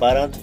12